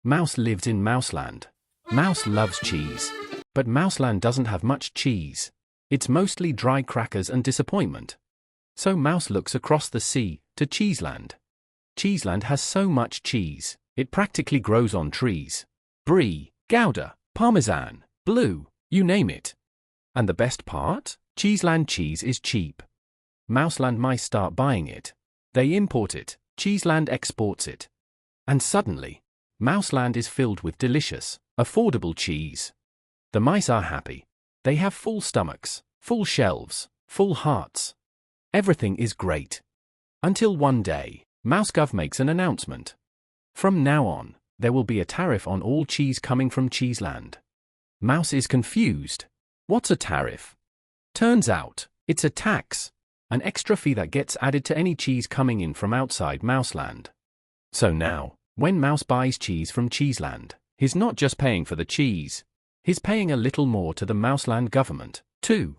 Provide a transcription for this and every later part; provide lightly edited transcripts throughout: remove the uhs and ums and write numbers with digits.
Mouse lives in Mouseland. Mouse loves cheese. But Mouseland doesn't have much cheese. It's mostly dry crackers and disappointment. So Mouse looks across the sea, to Cheeseland. Cheeseland has so much cheese, it practically grows on trees. Brie, Gouda, Parmesan, Blue, you name it. And the best part? Cheeseland cheese is cheap. Mouseland mice start buying it. They import it, Cheeseland exports it. And suddenly, Mouseland is filled with delicious, affordable cheese. The mice are happy. They have full stomachs, full shelves, full hearts. Everything is great. Until one day, MouseGov makes an announcement. From now on, there will be a tariff on all cheese coming from Cheeseland. Mouse is confused. What's a tariff? Turns out, it's a tax, an extra fee that gets added to any cheese coming in from outside Mouseland. So now, when Mouse buys cheese from Cheeseland, he's not just paying for the cheese, he's paying a little more to the Mouseland government, too.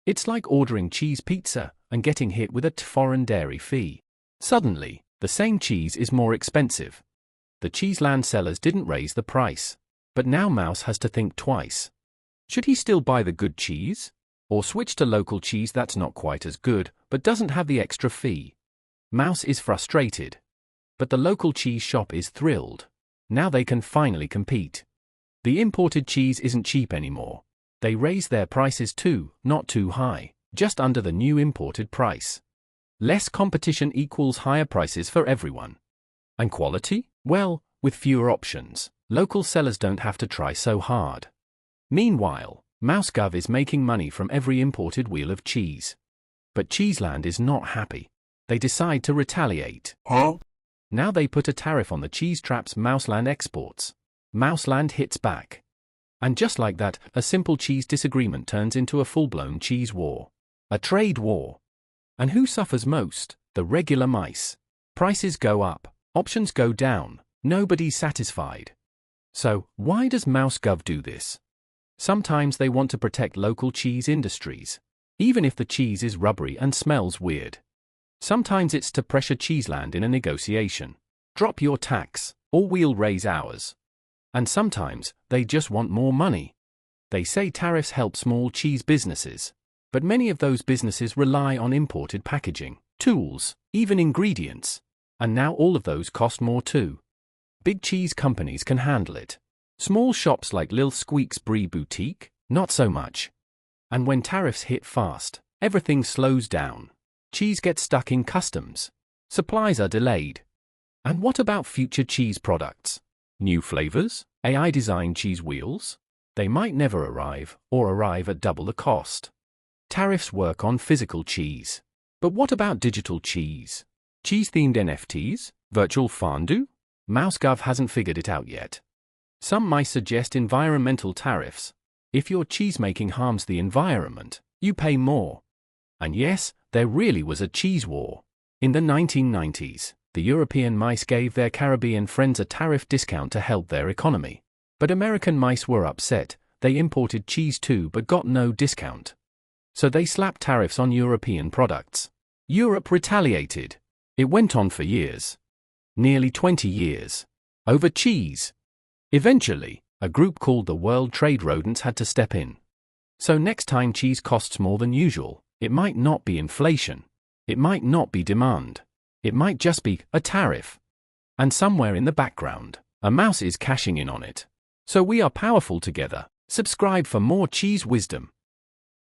It's like ordering cheese pizza and getting hit with a foreign dairy fee. Suddenly, the same cheese is more expensive. The Cheeseland sellers didn't raise the price, but now Mouse has to think twice. Should he still buy the good cheese? Or switch to local cheese that's not quite as good, but doesn't have the extra fee? Mouse is frustrated. But the local cheese shop is thrilled. Now they can finally compete. The imported cheese isn't cheap anymore. They raise their prices too, not too high, just under the new imported price. Less competition equals higher prices for everyone. And quality? Well, with fewer options, local sellers don't have to try so hard. Meanwhile, MouseGov is making money from every imported wheel of cheese. But Cheeseland is not happy. They decide to retaliate. Now they put a tariff on the cheese traps Mouseland exports. Mouseland hits back. And just like that, a simple cheese disagreement turns into a full-blown cheese war. A trade war. And who suffers most? The regular mice. Prices go up, options go down, nobody's satisfied. So, why does MouseGov do this? Sometimes they want to protect local cheese industries, even if the cheese is rubbery and smells weird. Sometimes it's to pressure Cheeseland in a negotiation. Drop your tax, or we'll raise ours. And sometimes, they just want more money. They say tariffs help small cheese businesses. But many of those businesses rely on imported packaging, tools, even ingredients. And now all of those cost more too. Big cheese companies can handle it. Small shops like Lil Squeak's Brie Boutique, not so much. And when tariffs hit fast, everything slows down. Cheese gets stuck in customs. Supplies are delayed. And what about future cheese products? New flavors? AI-designed cheese wheels? They might never arrive, or arrive at double the cost. Tariffs work on physical cheese. But what about digital cheese? Cheese-themed NFTs? Virtual fondue? MouseGov hasn't figured it out yet. Some might suggest environmental tariffs. If your cheese-making harms the environment, you pay more. And yes, there really was a cheese war. In the 1990s, the European mice gave their Caribbean friends a tariff discount to help their economy. But American mice were upset. They imported cheese too but got no discount. So they slapped tariffs on European products. Europe retaliated. It went on for years. Nearly 20 years. Over cheese. Eventually, a group called the World Trade Rodents had to step in. So next time cheese costs more than usual, it might not be inflation. It might not be demand. It might just be a tariff. And somewhere in the background, a mouse is cashing in on it. So we are powerful together. Subscribe for more cheese wisdom.